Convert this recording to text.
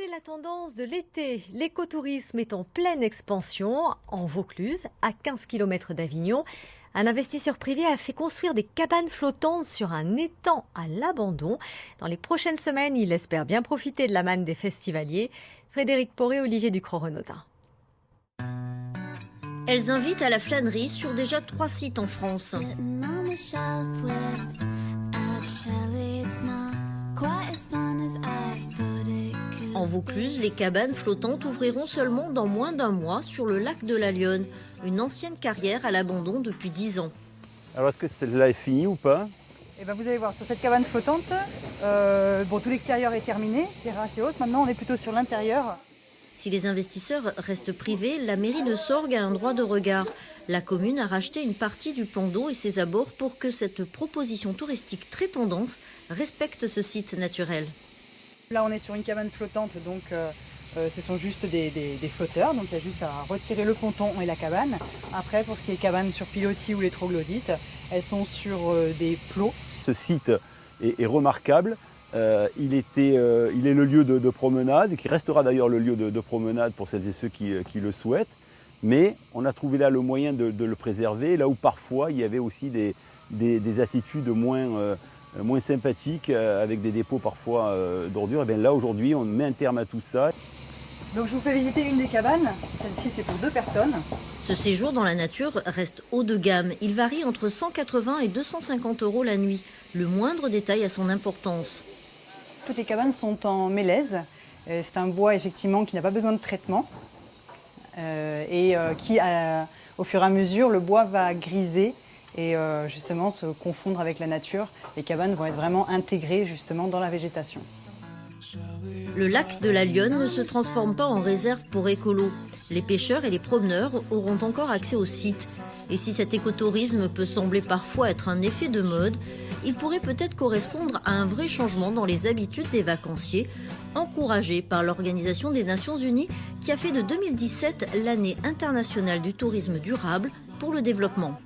C'est la tendance de l'été. L'écotourisme est en pleine expansion en Vaucluse, à 15 km d'Avignon. Un investisseur privé a fait construire des cabanes flottantes sur un étang à l'abandon. Dans les prochaines semaines, il espère bien profiter de la manne des festivaliers. Frédéric Poré, Olivier Ducrot-Renaudin. Elles invitent à la flânerie sur déjà 3 sites en France. En Vaucluse, les cabanes flottantes ouvriront seulement dans moins d'un mois sur le lac de la Lyonne, une ancienne carrière à l'abandon depuis 10 ans. Alors est-ce que celle-là est finie ou pas? Vous allez voir, sur cette cabane flottante, tout l'extérieur est terminé, terrasse et haute. Maintenant, on est plutôt sur l'intérieur. Si les investisseurs restent privés, la mairie de Sorgues a un droit de regard. La commune a racheté une partie du plan d'eau et ses abords pour que cette proposition touristique très tendance respecte ce site naturel. Là, on est sur une cabane flottante, donc ce sont juste des flotteurs. Donc il y a juste à retirer le ponton et la cabane. Après, pour ce qui est cabane sur pilotis ou les troglodytes, elles sont sur des plots. Ce site est remarquable. Il est le lieu de promenade, qui restera d'ailleurs le lieu de promenade pour celles et ceux qui le souhaitent. Mais on a trouvé là le moyen de le préserver, là où parfois il y avait aussi des attitudes moins sympathiques, avec des dépôts parfois d'ordures. Et bien là aujourd'hui on met un terme à tout ça. Donc je vous fais visiter une des cabanes, celle-ci c'est pour 2 personnes. Ce séjour dans la nature reste haut de gamme. Il varie entre 180 et 250 € la nuit. Le moindre détail a son importance. Toutes les cabanes sont en mélèze. C'est un bois effectivement qui n'a pas besoin de traitement. Au fur et à mesure, le bois va griser et justement se confondre avec la nature. Les cabanes vont être vraiment intégrées justement dans la végétation. Le lac de la Lyonne ne se transforme pas en réserve pour écolos. Les pêcheurs et les promeneurs auront encore accès au site. Et si cet écotourisme peut sembler parfois être un effet de mode, il pourrait peut-être correspondre à un vrai changement dans les habitudes des vacanciers, encouragé par l'Organisation des Nations Unies qui a fait de 2017 l'année internationale du tourisme durable pour le développement.